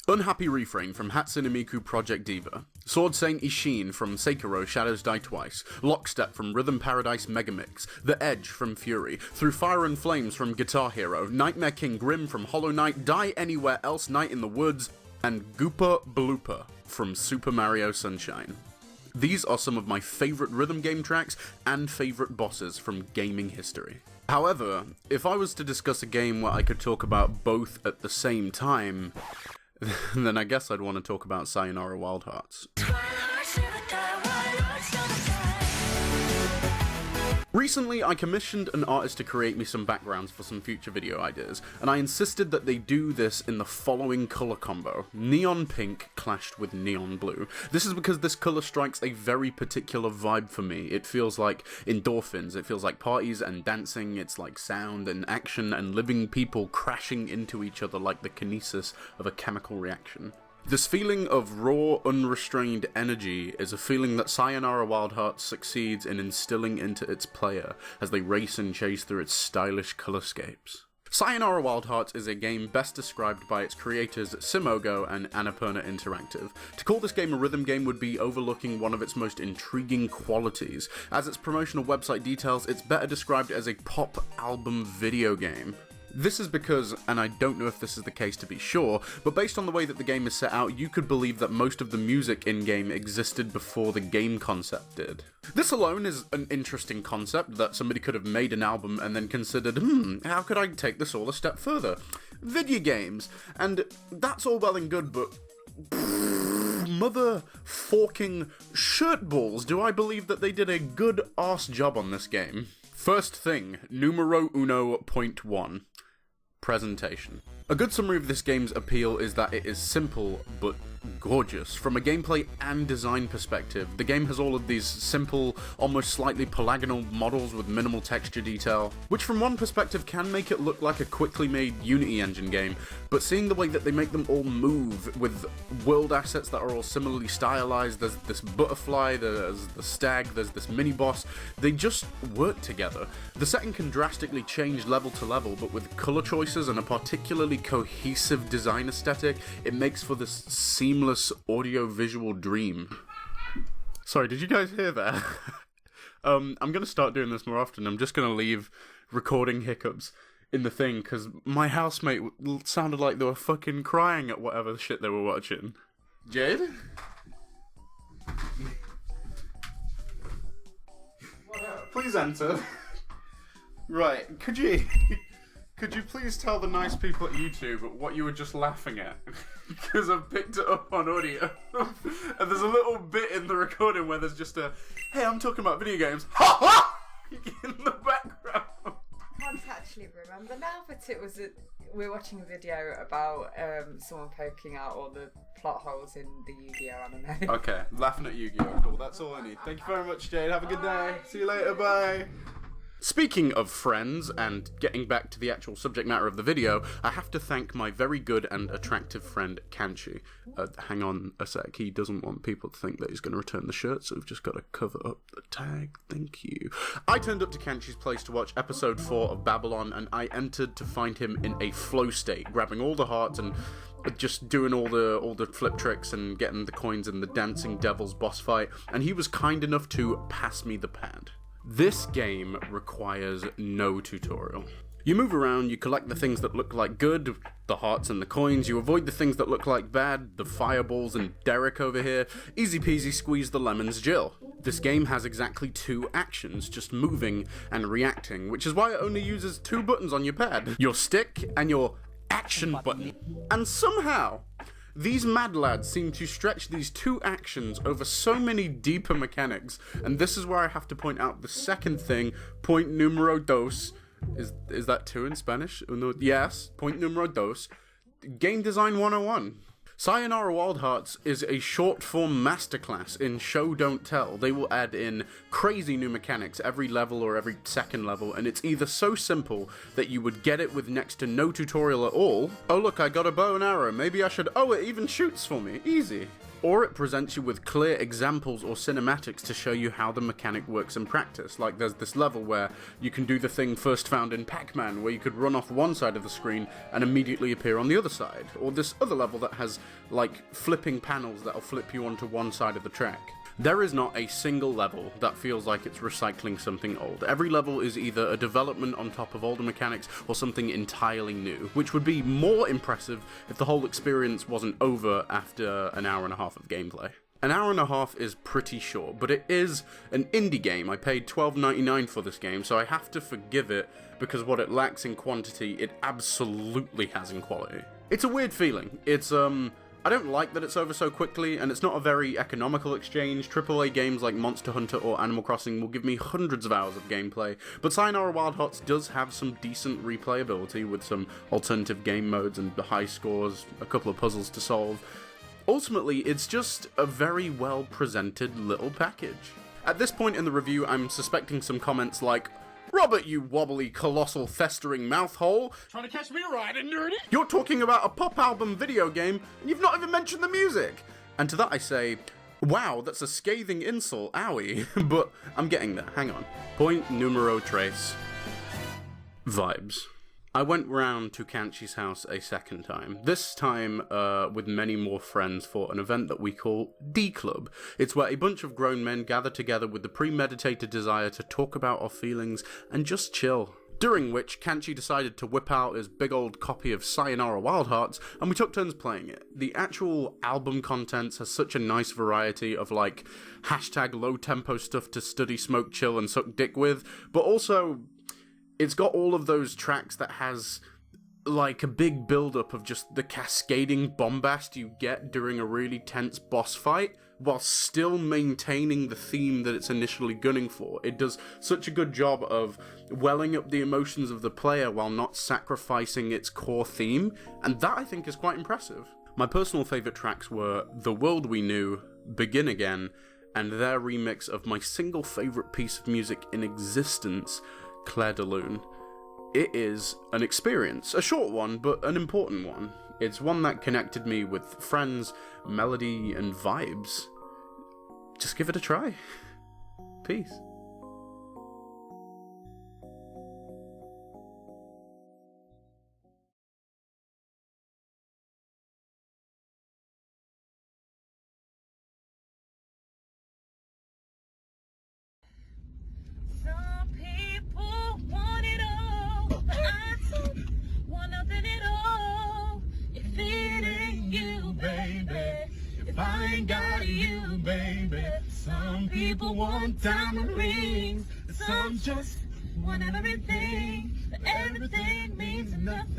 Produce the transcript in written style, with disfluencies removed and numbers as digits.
Unhappy Refrain from Hatsune Miku Project Diva, Sword Saint Ishin from Sekiro Shadows Die Twice, Lockstep from Rhythm Paradise Megamix, The Edge from Fury, Through Fire and Flames from Guitar Hero, Nightmare King Grim from Hollow Knight, Die Anywhere Else Night in the Woods, and Goopa Blooper from Super Mario Sunshine. These are some of my favourite rhythm game tracks and favourite bosses from gaming history. However, if I was to discuss a game where I could talk about both at the same time, then I guess I'd want to talk about Sayonara Wild Hearts. Recently, I commissioned an artist to create me some backgrounds for some future video ideas, and I insisted that they do this in the following colour combo: neon pink clashed with neon blue. This is because this colour strikes a very particular vibe for me. It feels like endorphins, it feels like parties and dancing, it's like sound and action and living people crashing into each other like the kinesis of a chemical reaction. This feeling of raw, unrestrained energy is a feeling that Sayonara Wild Hearts succeeds in instilling into its player as they race and chase through its stylish colorscapes. Sayonara Wild Hearts is a game best described by its creators Simogo and Annapurna Interactive. To call this game a rhythm game would be overlooking one of its most intriguing qualities. As its promotional website details, it's better described as a pop album video game. This is because, and I don't know if this is the case to be sure, but based on the way that the game is set out, you could believe that most of the music in-game existed before the game concept did. This alone is an interesting concept, that somebody could have made an album and then considered, how could I take this all a step further? Video games. And that's all well and good, but mother forking shirt balls, do I believe that they did a good arse job on this game. First thing, numero uno point one. Presentation. A good summary of this game's appeal is that it is simple, but gorgeous. From a gameplay and design perspective, the game has all of these simple, almost slightly polygonal models with minimal texture detail, which from one perspective can make it look like a quickly made Unity engine game, but seeing the way that they make them all move with world assets that are all similarly stylized, there's this butterfly, there's the stag, there's this mini-boss, they just work together. The setting can drastically change level to level, but with color choices and a particularly cohesive design aesthetic, it makes for this seamless audio-visual dream. Sorry, did you guys hear that? I'm gonna start doing this more often. I'm just gonna leave recording hiccups in the thing, because my housemate sounded like they were fucking crying at whatever shit they were watching. Jade? Please enter. Right, could you please tell the nice people at YouTube what you were just laughing at? Because I've picked it up on audio. And there's a little bit in the recording where there's just a, hey, I'm talking about video games, ha ha! In the background. I can't actually remember now, but we're watching a video about someone poking out all the plot holes in the Yu-Gi-Oh anime. Okay, laughing at Yu-Gi-Oh, cool, that's all I need. Thank you very much, Jade, have a good day. See you later, bye. Speaking of friends, and getting back to the actual subject matter of the video, I have to thank my very good and attractive friend, Kanchi. Hang on a sec, he doesn't want people to think that he's going to return the shirt, so we've just got to cover up the tag, thank you. I turned up to Kanchi's place to watch episode 4 of Babylon, and I entered to find him in a flow state, grabbing all the hearts and just doing all the flip tricks and getting the coins in the Dancing Devils boss fight, and he was kind enough to pass me the pad. This game requires no tutorial. You move around, you collect the things that look like good, the hearts and the coins, you avoid the things that look like bad, the fireballs and Derek over here, easy peasy squeeze the lemons Jill. This game has exactly 2 actions, just moving and reacting, which is why it only uses 2 buttons on your pad. Your stick and your action button. And somehow, these mad lads seem to stretch these 2 actions over so many deeper mechanics, and this is where I have to point out the second thing, point numero dos. Is that 2 in Spanish? No, yes, point numero dos. Game Design 101. Sayonara Wild Hearts is a short-form masterclass in show don't tell. They will add in crazy new mechanics every level or every second level, and it's either so simple that you would get it with next to no tutorial at all. Oh look, I got a bow and arrow, maybe I should, oh it even shoots for me, easy. or it presents you with clear examples or cinematics to show you how the mechanic works in practice. Like there's this level where you can do the thing first found in Pac-Man, where you could run off one side of the screen and immediately appear on the other side, or this other level that has like flipping panels that'll flip you onto one side of the track. There is not a single level that feels like it's recycling something old. Every level is either a development on top of older mechanics or something entirely new, which would be more impressive if the whole experience wasn't over after an hour and a half of gameplay. An hour and a half is pretty short, but it is an indie game. I paid $12.99 for this game, so I have to forgive it because what it lacks in quantity, it absolutely has in quality. It's a weird feeling. I don't like that it's over so quickly, and it's not a very economical exchange. AAA games like Monster Hunter or Animal Crossing will give me hundreds of hours of gameplay, but Sayonara Wild Hearts does have some decent replayability with some alternative game modes and high scores, a couple of puzzles to solve. Ultimately, it's just a very well presented little package. At this point in the review, I'm suspecting some comments like, "Robert, you wobbly, colossal, festering mouthhole. Trying to catch me riding dirty? You're talking about a pop album video game, and you've not even mentioned the music." And to that I say, wow, that's a scathing insult, owie. But I'm getting there, hang on. Point numero tres. Vibes. I went round to Kanchi's house a second time, this time with many more friends for an event that we call D-Club. It's where a bunch of grown men gather together with the premeditated desire to talk about our feelings and just chill. During which, Kanchi decided to whip out his big old copy of Sayonara Wild Hearts, and we took turns playing it. The actual album contents has such a nice variety of like hashtag low tempo stuff to study, smoke, chill, and suck dick with, but also it's got all of those tracks that has like a big build-up of just the cascading bombast you get during a really tense boss fight, while still maintaining the theme that it's initially gunning for. It does such a good job of welling up the emotions of the player while not sacrificing its core theme, and that I think is quite impressive. My personal favourite tracks were The World We Knew, Begin Again, and their remix of my single favourite piece of music in existence, Claire de Lune. It is an experience, a short one, but an important one. It's one that connected me with friends, melody, and vibes. Just give it a try. Peace. Some people want it all, but I don't want nothing at all. If it ain't you, baby, if I ain't got you, baby. Some people want diamond rings, some just want everything, but everything means nothing.